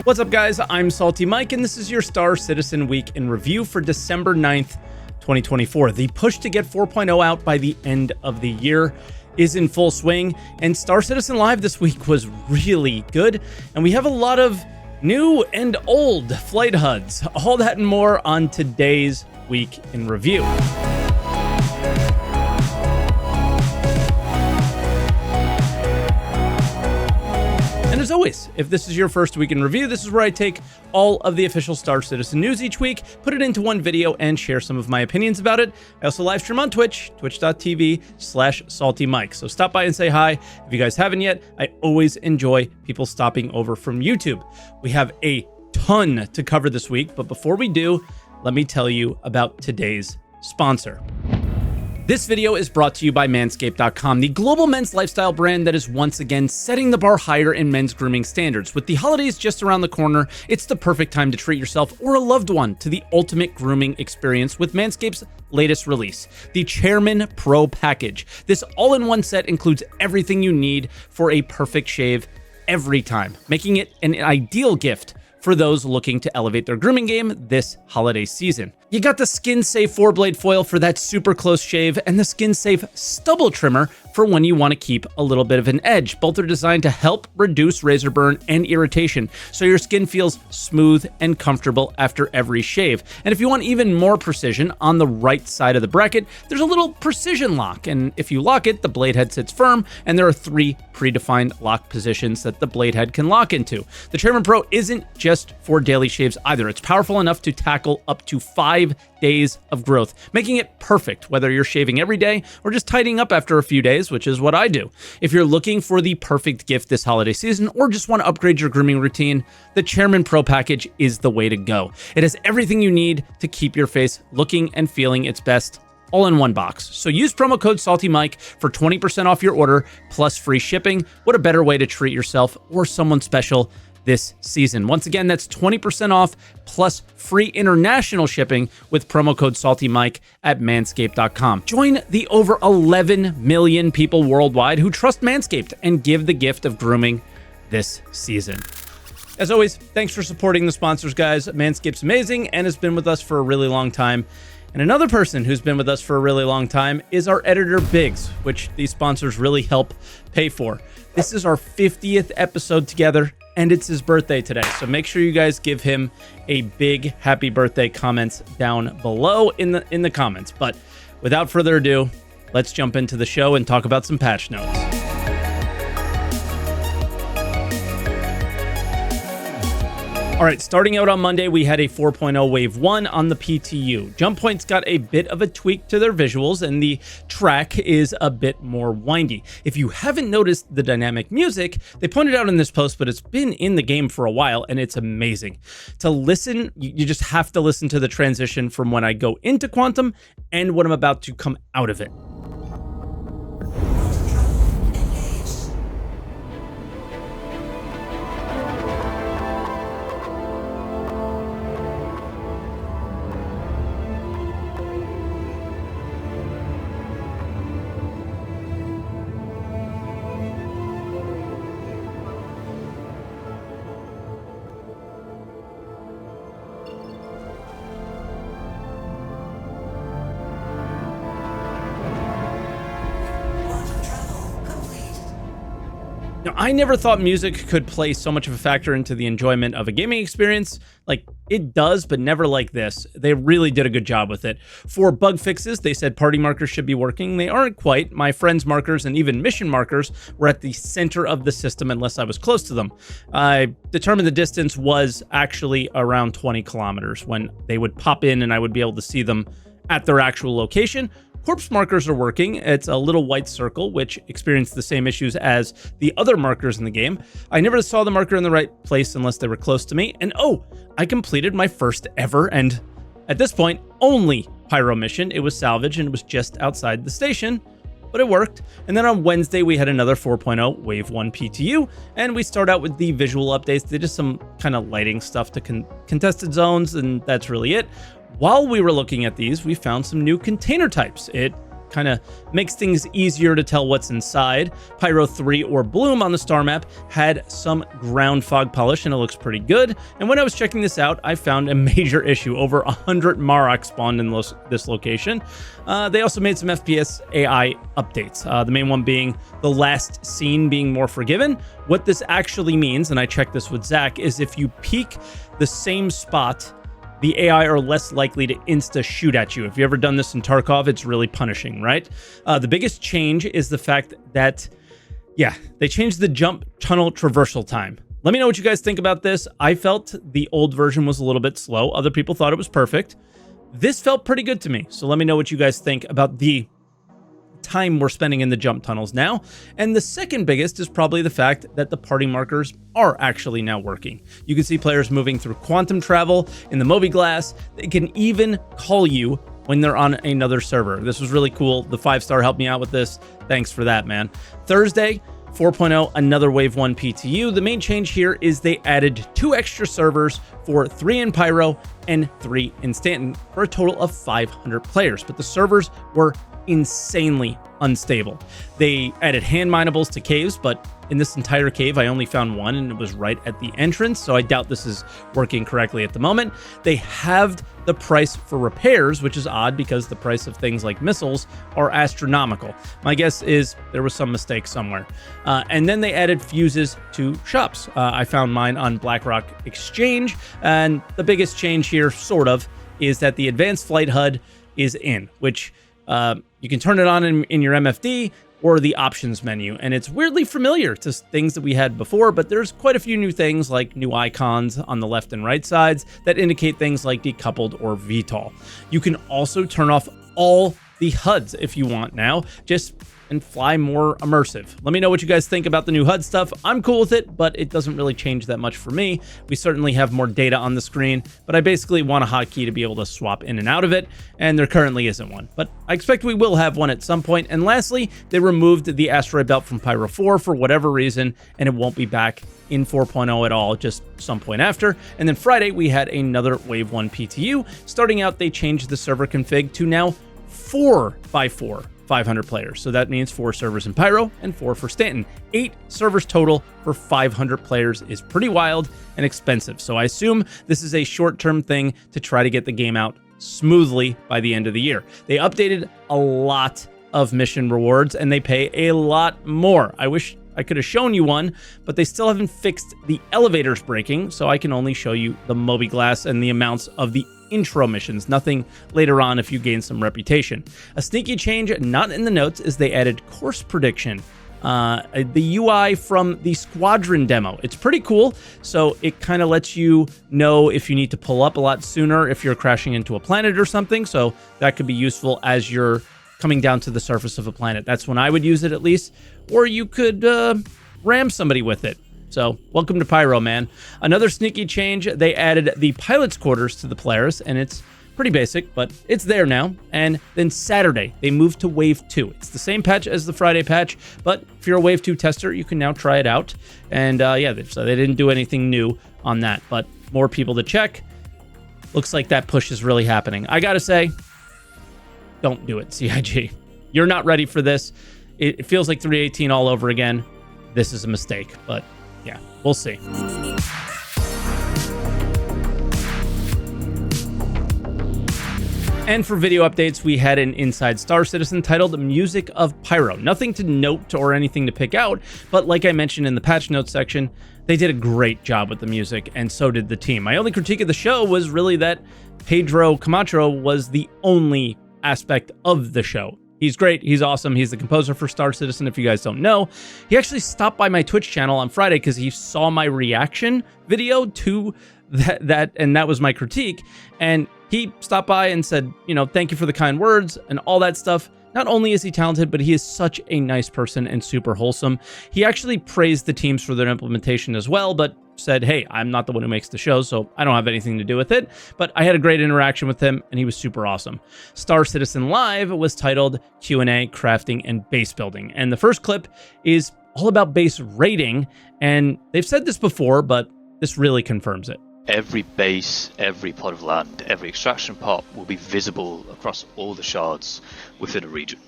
What's up, guys? I'm SaltEMike, and this is your Star Citizen Week in review for December 9th, 2024. The push to get 4.0 out by the end of the year is in full swing, and Star Citizen Live this week was really good, and we have a lot of new and old flight HUDs. All that and more on today's Week in Review. And as always, if this is your first week in review, this is where I take all of the official Star Citizen news each week, put it into one video, and share some of my opinions about it. I also live stream on Twitch, twitch.tv/SaltEMike. So stop by and say hi. If you guys haven't yet, I always enjoy people stopping over from YouTube. We have a ton to cover this week, but before we do, let me tell you about today's sponsor. This video is brought to you by Manscaped.com, the global men's lifestyle brand that is once again setting the bar higher in men's grooming standards. With the holidays just around the corner, it's the perfect time to treat yourself or a loved one to the ultimate grooming experience with Manscaped's latest release, the Chairman Pro Package. This all-in-one set includes everything you need for a perfect shave every time, making it an ideal gift for those looking to elevate their grooming game this holiday season. You got the skin-safe 4-blade foil for that super close shave and the skin-safe stubble trimmer for when you want to keep a little bit of an edge. Both are designed to help reduce razor burn and irritation, so your skin feels smooth and comfortable after every shave. And if you want even more precision, on the right side of the bracket, there's a little precision lock, and if you lock it, the blade head sits firm, and there are 3 predefined lock positions that the blade head can lock into. The Chairman Pro isn't just for daily shaves either. It's powerful enough to tackle up to 5 days of growth, making it perfect whether you're shaving every day or just tidying up after a few days, which is what I do. If you're looking for the perfect gift this holiday season or just want to upgrade your grooming routine, the Chairman Pro Package is the way to go. It has everything you need to keep your face looking and feeling its best, all in one box. So use promo code SaltEMike for 20% off your order plus free shipping. What a better way to treat yourself or someone special this season. Once again, that's 20% off plus free international shipping with promo code SaltEMike at Manscaped.com. Join the over 11 million people worldwide who trust Manscaped and give the gift of grooming this season. As always, thanks for supporting the sponsors, guys. Manscaped's amazing and has been with us for a really long time. And another person who's been with us for a really long time is our editor, Biggs, which these sponsors really help pay for. This is our 50th episode together, and it's his birthday today. So make sure you guys give him a big happy birthday comments down below in the comments. But without further ado, let's jump into the show and talk about some patch notes. All right, starting out on Monday, we had a 4.0 Wave 1 on the PTU. Jump Point's got a bit of a tweak to their visuals, and the track is a bit more windy. If you haven't noticed the dynamic music, they pointed out in this post, but it's been in the game for a while, and it's amazing. To listen, you just have to listen to the transition from when I go into Quantum and when I'm about to come out of it. Now, I never thought music could play so much of a factor into the enjoyment of a gaming experience. Like, it does, but never like this. They really did a good job with it. For bug fixes, they said party markers should be working. They aren't quite. My friends' markers and even mission markers were at the center of the system unless I was close to them. I determined the distance was actually around 20 kilometers when they would pop in and I would be able to see them at their actual location. Corpse markers are working. It's a little white circle, which experienced the same issues as the other markers in the game. I never saw the marker in the right place unless they were close to me. And oh, I completed my first ever, and at this point, only pyro mission. It was salvage and it was just outside the station, but it worked. And then on Wednesday, we had another 4.0 Wave 1 PTU, and we start out with the visual updates. They did some kind of lighting stuff to contested zones, and that's really it. While we were looking at these, we found some new container types. It kind of makes things easier to tell what's inside. Pyro 3 or Bloom on the star map had some ground fog polish, and it looks pretty good. And when I was checking this out, I found a major issue. Over 100 Marok spawned in this location. They also made some FPS AI updates, the main one being the last scene being more forgiving. What this actually means, and I checked this with Zach, is if you peek the same spot, the AI are less likely to insta-shoot at you. If you've ever done this in Tarkov, it's really punishing, right? The biggest change is the fact that, yeah, they changed the jump tunnel traversal time. Let me know what you guys think about this. I felt the old version was a little bit slow. Other people thought it was perfect. This felt pretty good to me. So let me know what you guys think about the time we're spending in the jump tunnels now. And the second biggest is probably the fact that the party markers are actually now working. You can see players moving through quantum travel in the Moby Glass. They can even call you when they're on another server. This was really cool. The 5-star helped me out with this. Thanks for that, man. Thursday, 4.0, another Wave 1 PTU. The main change here is they added 2 extra servers for 3 in Pyro and 3 in Stanton for a total of 500 players. But the servers were insanely unstable. They added hand minables to caves, but in this entire cave, I only found one, and it was right at the entrance, so I doubt this is working correctly at the moment. They halved the price for repairs, which is odd because the price of things like missiles are astronomical. My guess is there was some mistake somewhere. And then they added fuses to shops. I found mine on BlackRock Exchange, and the biggest change here, sort of, is that the advanced flight HUD is in, which you can turn it on in your MFD or the options menu, and it's weirdly familiar to things that we had before, but there's quite a few new things like new icons on the left and right sides that indicate things like decoupled or VTOL. You can also turn off all the HUDs if you want now, and fly more immersive. Let me know what you guys think about the new HUD stuff. I'm cool with it, but it doesn't really change that much for me. We certainly have more data on the screen, but I basically want a hotkey to be able to swap in and out of it, and there currently isn't one. But I expect we will have one at some point. And lastly, they removed the asteroid belt from Pyro 4 for whatever reason, and it won't be back in 4.0 at all, just some point after. And then Friday, we had another Wave 1 PTU. Starting out, they changed the server config to now 4x4. 500 players. So that means 4 servers in Pyro and 4 for Stanton. 8 servers total for 500 players is pretty wild and expensive. So I assume this is a short-term thing to try to get the game out smoothly by the end of the year. They updated a lot of mission rewards and they pay a lot more. I wish I could have shown you one, but they still haven't fixed the elevators breaking, so I can only show you the Moby Glass and the amounts of the intro missions, nothing later on if you gain some reputation. A sneaky change not in the notes is they added course prediction. The UI from the Squadron demo. It's pretty cool, so it kind of lets you know if you need to pull up a lot sooner if you're crashing into a planet or something, so that could be useful as you're coming down to the surface of a planet. That's when I would use it at least, or you could ram somebody with it. So welcome to Pyro, man. Another sneaky change, they added the pilot's quarters to the players, and it's pretty basic, but it's there now. And then Saturday, they moved to Wave 2. It's the same patch as the Friday patch, but if you're a Wave 2 tester, you can now try it out. And yeah, so they didn't do anything new on that, but more people to check. Looks like that push is really happening. I gotta say, don't do it, CIG. You're not ready for this. It feels like 318 all over again. This is a mistake, but yeah, we'll see. And for video updates, we had an Inside Star Citizen titled Music of Pyro. Nothing to note or anything to pick out, but like I mentioned in the patch notes section, they did a great job with the music, and so did the team. My only critique of the show was really that Pedro Camacho was the only aspect of the show. He's great. He's awesome. He's the composer for Star Citizen, if you guys don't know. He actually stopped by my Twitch channel on Friday because he saw my reaction video to that, and that was my critique. And he stopped by and said, you know, thank you for the kind words and all that stuff. Not only is he talented, but he is such a nice person and super wholesome. He actually praised the teams for their implementation as well, but said, hey, I'm not the one who makes the show, so I don't have anything to do with it. But I had a great interaction with him, and he was super awesome. Star Citizen Live was titled Q&A, Crafting, and Base Building. And the first clip is all about base raiding, and they've said this before, but this really confirms it. Every base, every plot of land, every extraction pot will be visible across all the shards within a region.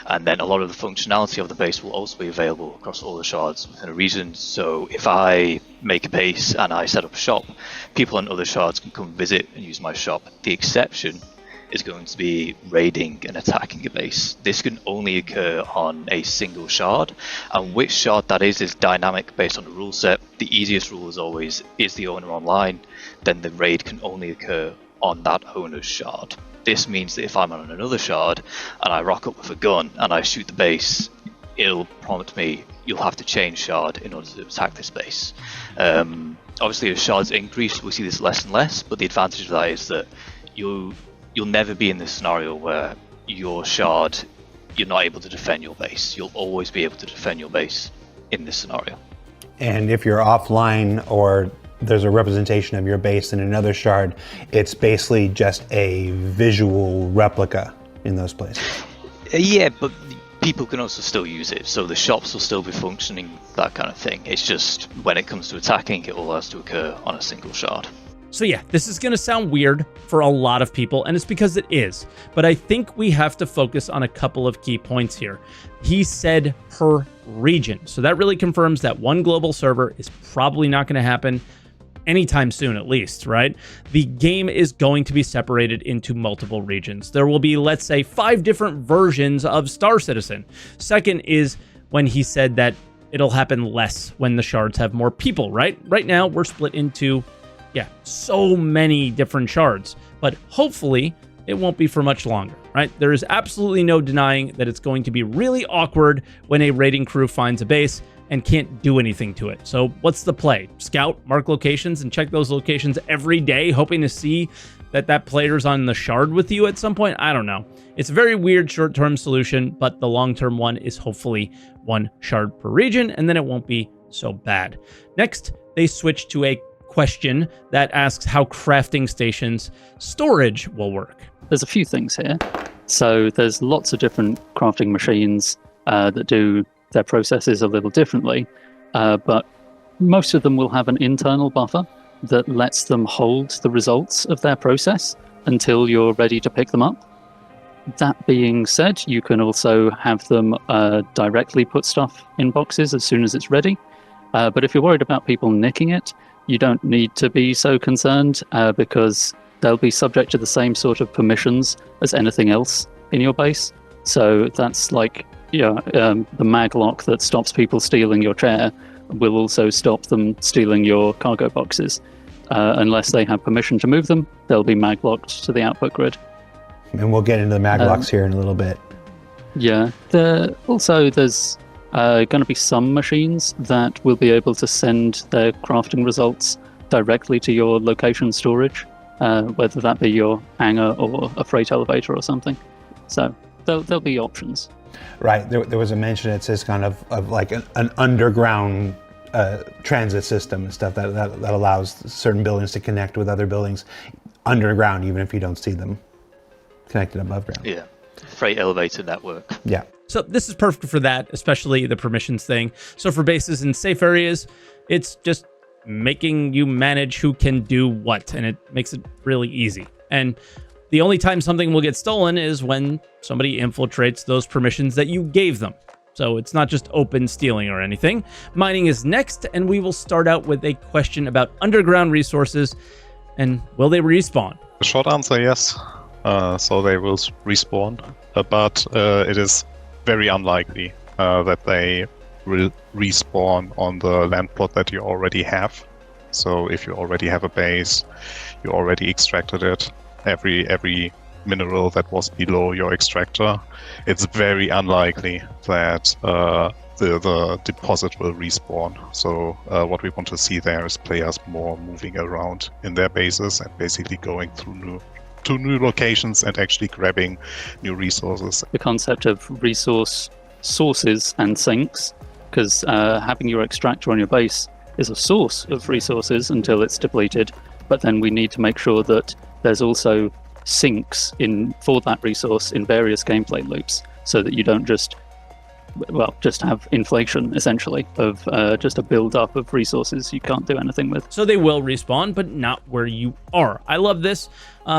And then a lot of the functionality of the base will also be available across all the shards within a region. So if I make a base and I set up a shop, people on other shards can come visit and use my shop. The exception is going to be raiding and attacking a base. This can only occur on a single shard, and which shard that is dynamic based on the rule set. The easiest rule is always, is the owner online? Then the raid can only occur on that owner's shard. This means that if I'm on another shard and I rock up with a gun and I shoot the base, it'll prompt me, you'll have to change shard in order to attack this base. Obviously as shards increase, we see this less and less, but the advantage of that is that you'll never be in this scenario where your shard, you're not able to defend your base. You'll always be able to defend your base in this scenario. And if you're offline or there's a representation of your base in another shard, it's basically just a visual replica in those places. Yeah, but people can also still use it, so the shops will still be functioning, that kind of thing. It's just when it comes to attacking, it all has to occur on a single shard. So yeah, this is going to sound weird for a lot of people, and it's because it is. But I think we have to focus on a couple of key points here. He said per region. So that really confirms that one global server is probably not going to happen anytime soon, at least, right? The game is going to be separated into multiple regions. There will be, let's say, 5 different versions of Star Citizen. Second is when he said that it'll happen less when the shards have more people, right? Right now, we're split into so many different shards, but hopefully it won't be for much longer, right? There is absolutely no denying that it's going to be really awkward when a raiding crew finds a base and can't do anything to it. So what's the play? Scout, mark locations, and check those locations every day, hoping to see that player's on the shard with you at some point? I don't know. It's a very weird short-term solution, but the long-term one is hopefully 1 shard per region, and then it won't be so bad. Next, they switch to a question that asks how crafting stations storage will work. There's a few things here. So there's lots of different crafting machines that do their processes a little differently, but most of them will have an internal buffer that lets them hold the results of their process until you're ready to pick them up. That being said, you can also have them directly put stuff in boxes as soon as it's ready. But if you're worried about people nicking it, you don't need to be so concerned because they'll be subject to the same sort of permissions as anything else in your base. So that's like the mag lock that stops people stealing your chair will also stop them stealing your cargo boxes. Unless they have permission to move them, they'll be mag locked to the output grid. And we'll get into the mag locks here in a little bit. Yeah. There's going to be some machines that will be able to send their crafting results directly to your location storage, whether that be your hangar or a freight elevator or something. So there'll be options. Right. There was a mention, it says kind of like an underground transit system and stuff that allows certain buildings to connect with other buildings underground, even if you don't see them connected above ground. Yeah. Freight elevator network. Yeah. So this is perfect for that, especially the permissions thing. So for bases in safe areas, it's just making you manage who can do what, and it makes it really easy. And the only time something will get stolen is when somebody infiltrates those permissions that you gave them. So it's not just open stealing or anything. Mining is next, and we will start out with a question about underground resources and will they respawn? The short answer, yes. So they will respawn, but it is very unlikely that they will respawn on the land plot that you already have. So if you already have a base, you already extracted it, every mineral that was below your extractor, it's very unlikely that the deposit will respawn. So what we want to see there is players more moving around in their bases and basically going through to new locations and actually grabbing new resources. The concept of resource sources and sinks, because having your extractor on your base is a source of resources until it's depleted, but then we need to make sure that there's also sinks for that resource in various gameplay loops, so that you don't just well, just have inflation, essentially, of just a build-up of resources you can't do anything with. So they will respawn, but not where you are. I love this.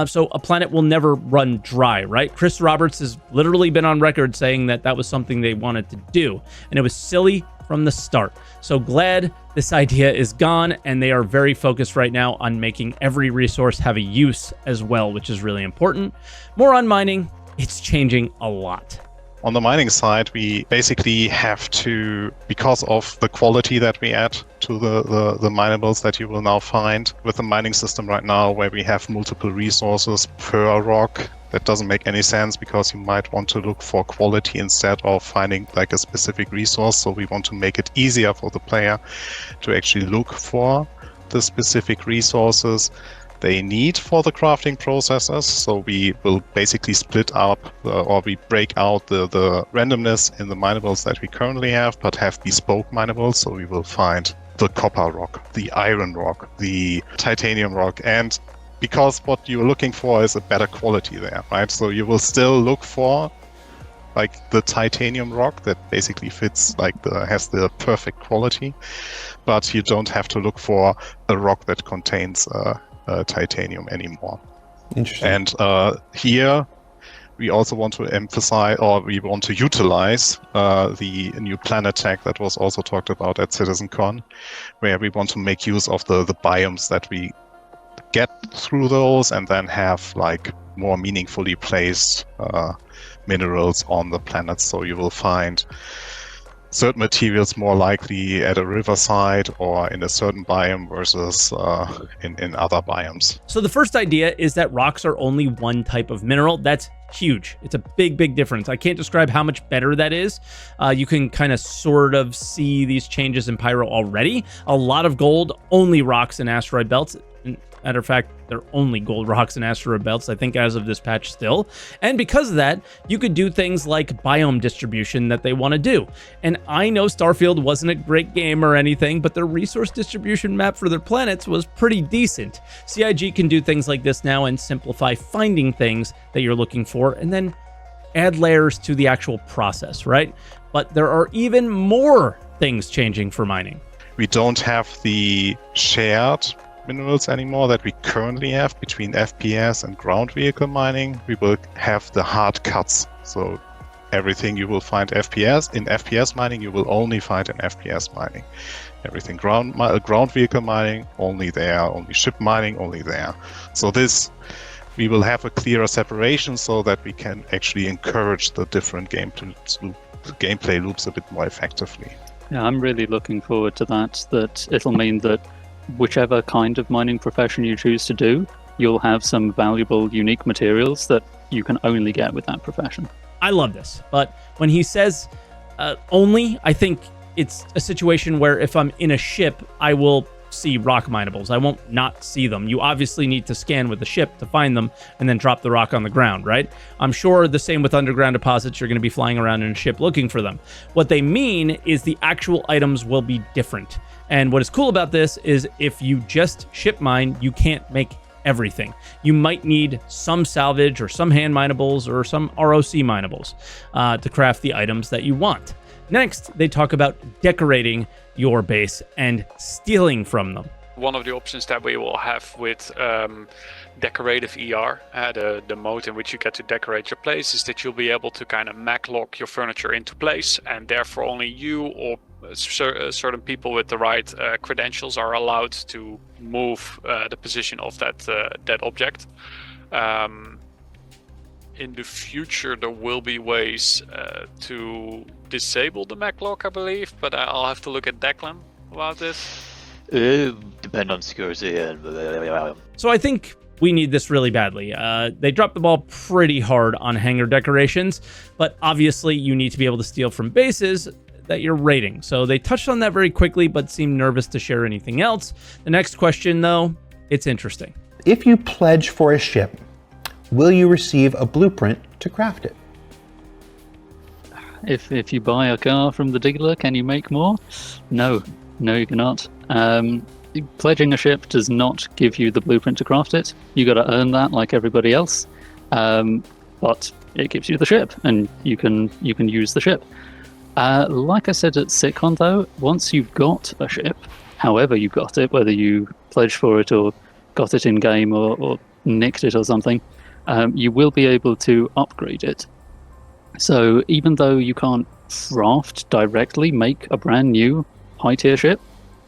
So a planet will never run dry, right? Chris Roberts has literally been on record saying that that was something they wanted to do, and it was silly from the start. So glad this idea is gone, and they are very focused right now on making every resource have a use as well, which is really important. More on mining. It's changing a lot. On the mining side, we basically have to, because of the quality that we add to the minables that you will now find with the mining system right now, where we have multiple resources per rock, that doesn't make any sense, because you might want to look for quality instead of finding like a specific resource. So we want to make it easier for the player to actually look for the specific resources they need for the crafting processes. So we will basically split up or we break out the randomness in the minables that we currently have, but have bespoke minables. So we will find the copper rock, the iron rock, the titanium rock, and because what you're looking for is a better quality there, right? So you will still look for like the titanium rock that basically fits, like has the perfect quality, but you don't have to look for a rock that contains titanium anymore. Interesting. And here we also want to emphasize, or we want to utilize the new planet tag that was also talked about at CitizenCon, where we want to make use of the biomes that we get through those, and then have like more meaningfully placed minerals on the planet. So you will find certain materials more likely at a riverside or in a certain biome versus in other biomes. So the first idea is that rocks are only one type of mineral. That's huge. It's a big difference. I can't describe how much better that is. You can kind of sort of see these changes in Pyro already. A lot of gold, only rocks and asteroid belts. Matter of fact, they're only gold rocks and asteroid belts, I think, as of this patch still. And because of that, you could do things like biome distribution that they want to do. And I know Starfield wasn't a great game or anything, but their resource distribution map for their planets was pretty decent. CIG can do things like this now and simplify finding things that you're looking for, and then add layers to the actual process, right? But there are even more things changing for mining. We don't have the shared minerals anymore that we currently have between FPS and ground vehicle mining. We will have the hard cuts. So everything you will find in FPS mining, you will only find in FPS mining. Everything ground vehicle mining, only there. Only ship mining, only there. So this, we will have a clearer separation so that we can actually encourage the different gameplay loops a bit more effectively. Yeah, I'm really looking forward to that. That it'll mean that whichever kind of mining profession you choose to do, you'll have some valuable, unique materials that you can only get with that profession. I love this, but when he says only, I think it's a situation where if I'm in a ship, I will see rock minables. I won't not see them. You obviously need to scan with the ship to find them and then drop the rock on the ground, right? I'm sure the same with underground deposits. You're going to be flying around in a ship looking for them. What they mean is the actual items will be different. And what is cool about this is if you just ship mine, you can't make everything. You might need some salvage or some hand minables or some ROC minables to craft the items that you want. Next, they talk about decorating your base and stealing from them. One of the options that we will have with decorative ER, the mode in which you get to decorate your place, is that you'll be able to kind of lock your furniture into place, and therefore only you or certain people with the right credentials are allowed to move the position of that object. In the future, there will be ways to disable the lock, I believe, but I'll have to look at Declan about this. Depend on security. So I think we need this really badly. They dropped the ball pretty hard on hangar decorations, but obviously you need to be able to steal from bases that you're raiding. So they touched on that very quickly, but seemed nervous to share anything else. The next question, though, it's interesting. If you pledge for a ship, will you receive a blueprint to craft it? If you buy a car from the dealer, can you make more? No, you cannot. Pledging a ship does not give you the blueprint to craft it. You got to earn that like everybody else. But it gives you the ship, and you can use the ship. Like I said at SitCon, though, once you've got a ship, however you got it, whether you pledged for it or got it in-game or nicked it or something, you will be able to upgrade it. So even though you can't craft directly, make a brand new high-tier ship,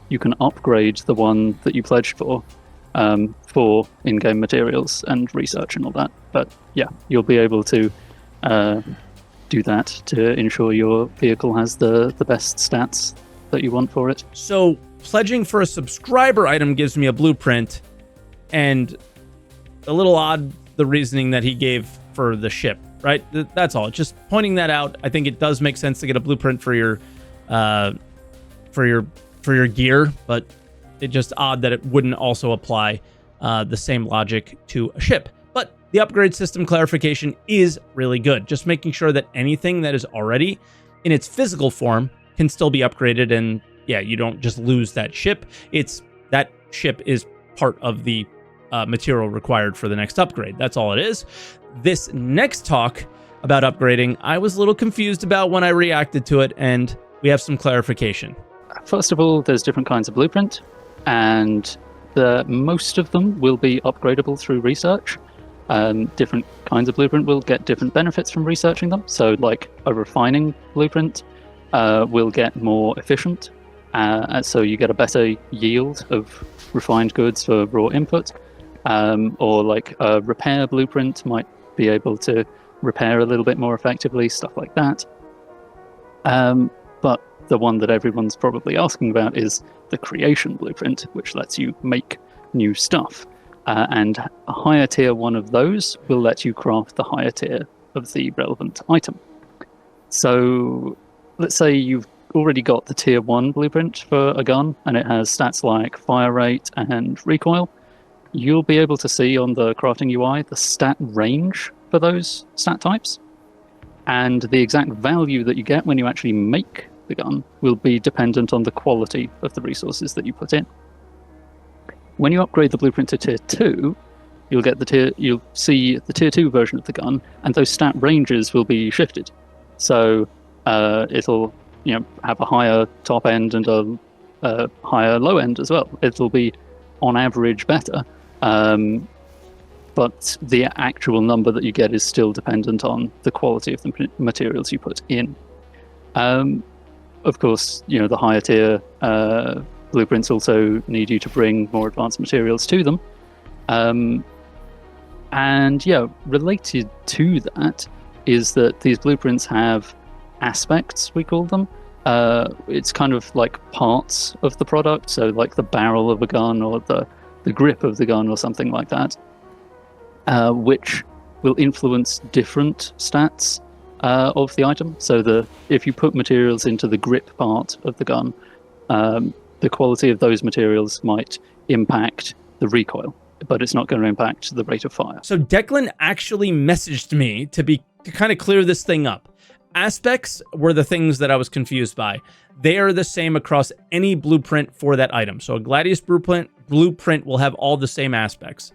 you can upgrade the one that you pledged for in-game materials and research and all that. But yeah, you'll be able to do that to ensure your vehicle has the best stats that you want for it. So pledging for a subscriber item gives me a blueprint, and a little odd the reasoning that he gave for the ship, right? That's all. Just pointing that out. I think it does make sense to get a blueprint for your gear, but it's just odd that it wouldn't also apply the same logic to a ship. But the upgrade system clarification is really good. Just making sure that anything that is already in its physical form can still be upgraded, and yeah, you don't just lose that ship. It's that ship is part of the material required for the next upgrade. That's all it is. This next talk about upgrading, I was a little confused about when I reacted to it, and we have some clarification. First of all, there's different kinds of blueprint, and most of them will be upgradable through research. Different kinds of blueprint will get different benefits from researching them. So like a refining blueprint will get more efficient, so you get a better yield of refined goods for raw input. Or like a repair blueprint might be able to repair a little bit more effectively, stuff like that. But the one that everyone's probably asking about is the creation blueprint, which lets you make new stuff. And a higher tier one of those will let you craft the higher tier of the relevant item. So let's say you've already got the tier 1 blueprint for a gun, and it has stats like fire rate and recoil. You'll be able to see on the crafting UI the stat range for those stat types. And the exact value that you get when you actually make the gun will be dependent on the quality of the resources that you put in. When you upgrade the blueprint to tier 2, you'll see the tier 2 version of the gun, and those stat ranges will be shifted. So it'll have a higher top end and a higher low end as well. It'll be on average better, but the actual number that you get is still dependent on the quality of the materials you put in. Of course, the higher tier blueprints also need you to bring more advanced materials to them. And yeah, related to that is that these blueprints have aspects, we call them. It's kind of like parts of the product, so like the barrel of a gun or the grip of the gun or something like that, which will influence different stats of the item. So if you put materials into the grip part of the gun, the quality of those materials might impact the recoil, but it's not going to impact the rate of fire. So Declan actually messaged me to kind of clear this thing up. Aspects were the things that I was confused by. They are the same across any blueprint for that item. So a Gladius blueprint will have all the same aspects.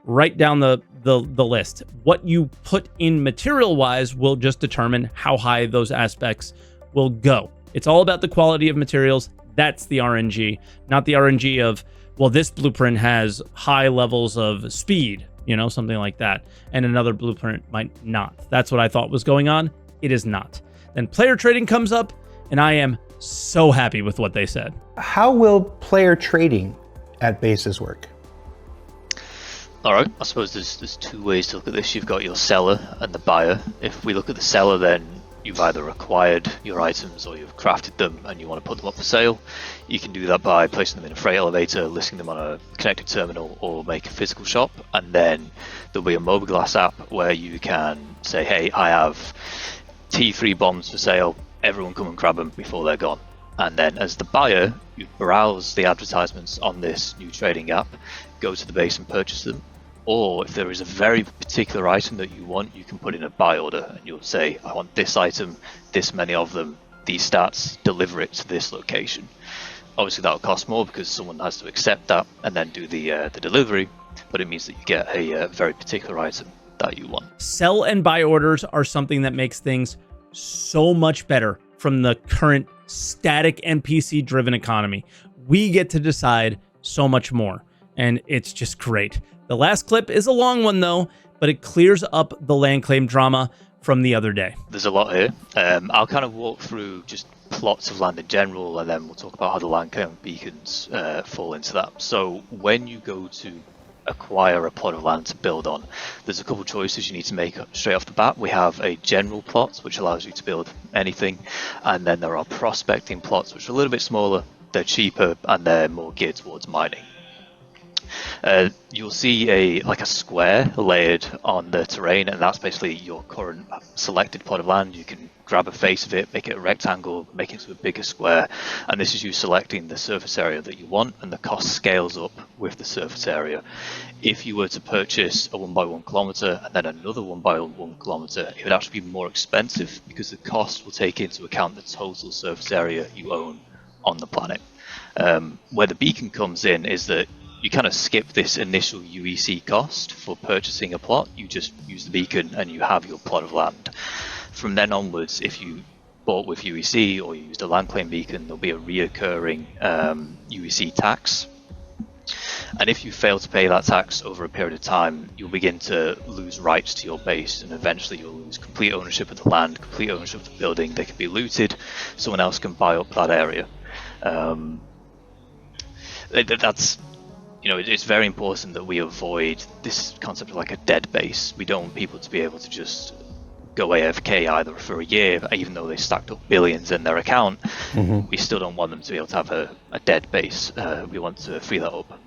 Right down the list. What you put in material-wise will just determine how high those aspects will go. It's all about the quality of materials. That's the RNG, not the RNG of, well, this blueprint has high levels of speed, something like that, and another blueprint might not. That's what I thought was going on. It is not. Then player trading comes up, and I am so happy with what they said. How will player trading at bases work? All right, I suppose there's two ways to look at this. You've got your seller and the buyer. If we look at the seller, then you've either acquired your items or you've crafted them and you want to put them up for sale. You can do that by placing them in a freight elevator, listing them on a connected terminal, or make a physical shop. And then there'll be a Mobiglass app where you can say, hey, I have T3 bombs for sale. Everyone come and grab them before they're gone. And then as the buyer, you browse the advertisements on this new trading app, go to the base and purchase them. Or if there is a very particular item that you want, you can put in a buy order and you'll say, I want this item, this many of them, these stats, deliver it to this location. Obviously that'll cost more because someone has to accept that and then do the delivery, but it means that you get a very particular item that you want. Sell and buy orders are something that makes things so much better from the current static NPC driven economy. We get to decide so much more, and it's just great. The last clip is a long one though, but it clears up the land claim drama from the other day. There's a lot here. I'll kind of walk through just plots of land in general, and then we'll talk about how the land claim beacons fall into that. So when you go to acquire a plot of land to build on, there's a couple choices you need to make straight off the bat. We have a general plot, which allows you to build anything, and then there are prospecting plots, which are a little bit smaller, they're cheaper, and they're more geared towards mining. You'll see a square layered on the terrain, and that's basically your current selected plot of land. You can grab a face of it, make it a rectangle, make it into a bigger square, and this is you selecting the surface area that you want, and the cost scales up with the surface area. If you were to purchase a 1x1 kilometer and then another 1x1 kilometer, it would actually be more expensive because the cost will take into account the total surface area you own on the planet. Where the beacon comes in is that you kind of skip this initial UEC cost for purchasing a plot. You just use the beacon and you have your plot of land. From then onwards, if you bought with UEC or you used a land claim beacon, there'll be a reoccurring UEC tax. And if you fail to pay that tax over a period of time, you'll begin to lose rights to your base, and eventually you'll lose complete ownership of the land, complete ownership of the building. They can be looted, someone else can buy up that area. That's, it's very important that we avoid this concept of like a dead base. We don't want people to be able to just go AFK either for a year, even though they stacked up billions in their account. We still don't want them to be able to have a dead base. We want to free that up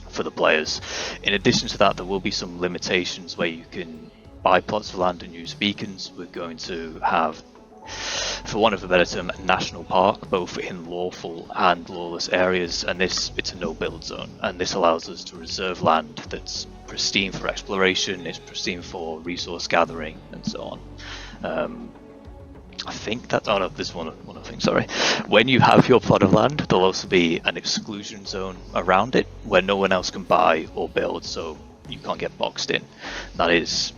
for the players. In addition to that, there will be some limitations where you can buy plots of land and use beacons. We're going to have, for want of a better term, a national park, both in lawful and lawless areas, and it's a no-build zone, and this allows us to reserve land that's pristine for exploration, it's pristine for resource gathering, and so on. I think that, oh no, there's one other thing, sorry. When you have your plot of land, there'll also be an exclusion zone around it where no one else can buy or build, so you can't get boxed in. That is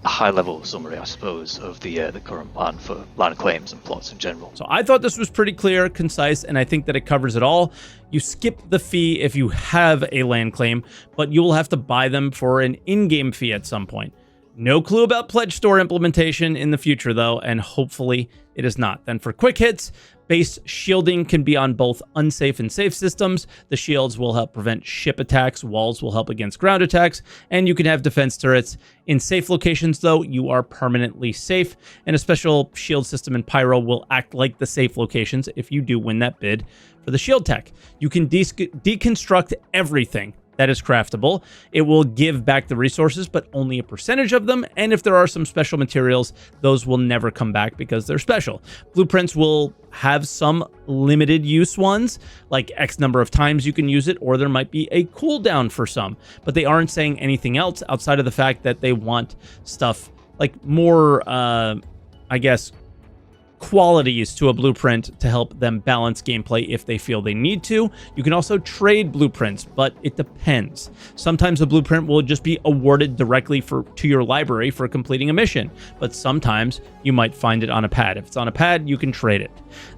a high-level summary, I suppose, of the current plan for land claims and plots in general. So I thought this was pretty clear, concise, and I think that it covers it all. You skip the fee if you have a land claim, but you will have to buy them for an in-game fee at some point. No clue about Pledge Store implementation in the future, though, and hopefully it is not. Then for quick hits, base shielding can be on both unsafe and safe systems. The shields will help prevent ship attacks, walls will help against ground attacks, and you can have defense turrets. In safe locations, though, you are permanently safe, and a special shield system in Pyro will act like the safe locations if you do win that bid for the shield tech. You can deconstruct everything that is craftable. It will give back the resources, but only a percentage of them. And if there are some special materials, those will never come back because they're special. Blueprints will have some limited use ones, like X number of times you can use it, or there might be a cooldown for some, but they aren't saying anything else outside of the fact that they want stuff like more, I guess, qualities to a blueprint to help them balance gameplay if they feel they need to. You can also trade blueprints, but it depends. Sometimes a blueprint will just be awarded directly to your library for completing a mission, but sometimes you might find it on a pad. If it's on a pad, you can trade it.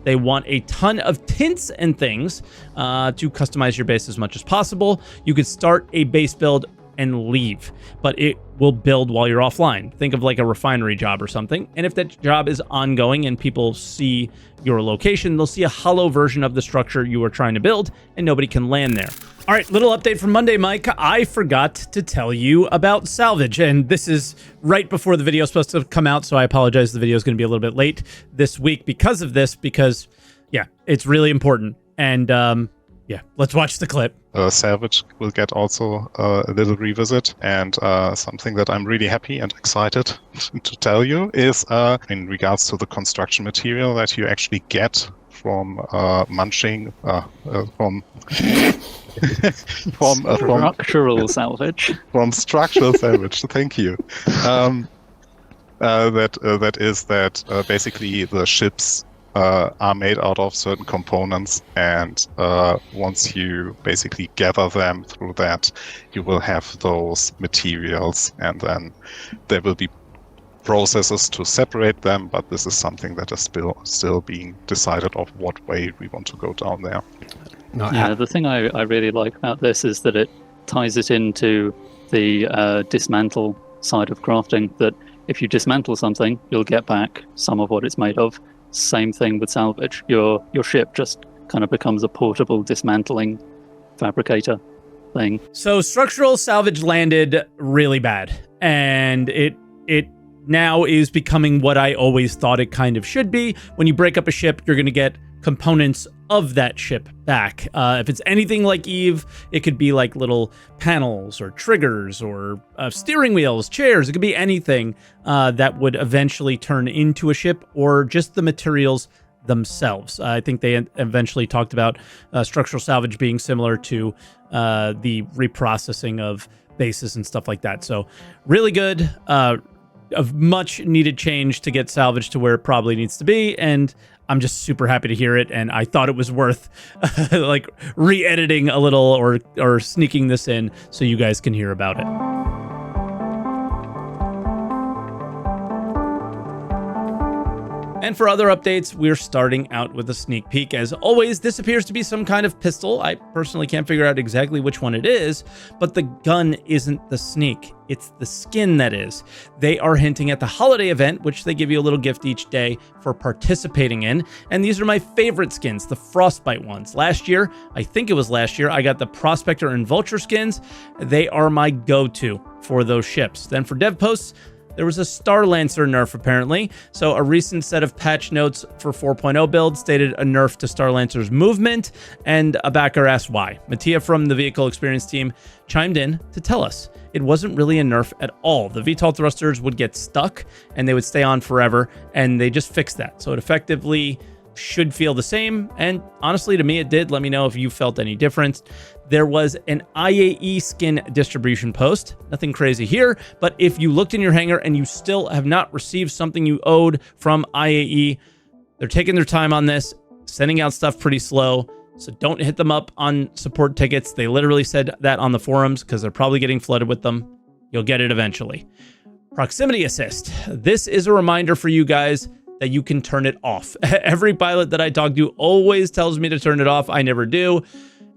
They want a ton of tints and things to customize your base as much as possible. You could start a base build and leave, but it will build while you're offline. Think of like a refinery job or something. And if that job is ongoing and people see your location, they'll see a hollow version of the structure you are trying to build and nobody can land there. All right, little update from Monday, Mike. I forgot to tell you about salvage, and this is right before the video is supposed to come out, so I apologize. The video is going to be a little bit late this week because of this, because yeah, it's really important. And yeah, let's watch the clip. Salvage will get also a little revisit, and something that I'm really happy and excited to tell you is in regards to the construction material that you actually get from munching from structural salvage. From structural salvage. Thank you. That basically the ships are made out of certain components, and once you basically gather them through that, you will have those materials, and then there will be processes to separate them, but this is something that is still being decided of what way we want to go down there. No, Yeah, the thing I really like about this is that it ties it into the dismantle side of crafting, that if you dismantle something, you'll get back some of what it's made of. Same thing with salvage. Your ship just kind of becomes a portable dismantling fabricator thing. So structural salvage landed really bad, and it now is becoming what I always thought it kind of should be. When you break up a ship, you're going to get components of that ship back. If it's anything like Eve, it could be like little panels or triggers or steering wheels, chairs. It could be anything that would eventually turn into a ship, or just the materials themselves. I think they eventually talked about structural salvage being similar to the reprocessing of bases and stuff like that. So really good. A much needed change to get salvage to where it probably needs to be, and I'm just super happy to hear it, and I thought it was worth like re-editing a little or sneaking this in so you guys can hear about it. And for other updates, we're starting out with a sneak peek. As always, this appears to be some kind of pistol. I personally can't figure out exactly which one it is, but the gun isn't the sneak. It's the skin that is. They are hinting at the holiday event, which they give you a little gift each day for participating in. And these are my favorite skins, the Frostbite ones. Last year, I think it was last year, I got the Prospector and Vulture skins. They are my go-to for those ships. Then for dev posts, there was a Starlancer nerf, apparently. So a recent set of patch notes for 4.0 build stated a nerf to Starlancer's movement, and a backer asked why. Mattia from the Vehicle Experience team chimed in to tell us it wasn't really a nerf at all. The VTOL thrusters would get stuck, and they would stay on forever, and they just fixed that. So it effectively should feel the same, and honestly, to me, it did. Let me know if you felt any difference. There was an IAE skin distribution post. Nothing crazy here, but if you looked in your hangar and you still have not received something you owed from IAE, they're taking their time on this, sending out stuff pretty slow, so don't hit them up on support tickets. They literally said that on the forums because they're probably getting flooded with them. You'll get it eventually. Proximity assist. This is a reminder for you guys that you can turn it off. Every pilot that I talk to always tells me to turn it off. I never do,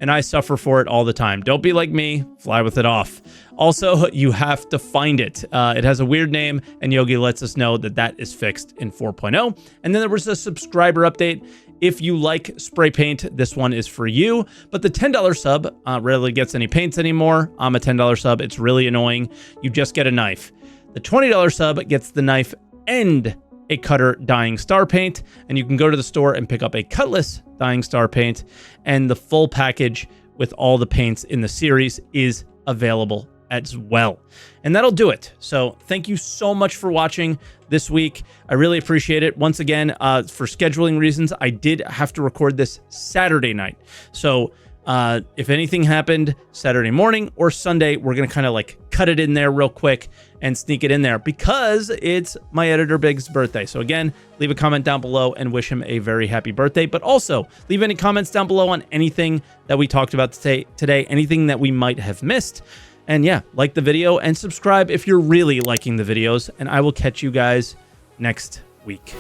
and I suffer for it all the time. Don't be like me, fly with it off. Also, you have to find it. It has a weird name, and Yogi lets us know that that is fixed in 4.0. And then there was a subscriber update. If you like spray paint, this one is for you. But the $10 sub rarely gets any paints anymore. I'm a $10 sub. It's really annoying. You just get a knife. The $20 sub gets the knife and a cutter dying star paint, and you can go to the store and pick up a cutlass dying star paint, and the full package with all the paints in the series is available as well. And that'll do it. So thank you so much for watching this week. I really appreciate it. Once again, for scheduling reasons, I did have to record this Saturday night. So if anything happened Saturday morning or Sunday, we're going to kind of like cut it in there real quick and sneak it in there because it's my editor Big's birthday. So again, leave a comment down below and wish him a very happy birthday, but also leave any comments down below on anything that we talked about today, anything that we might have missed. And yeah, like the video and subscribe if you're really liking the videos, and I will catch you guys next week.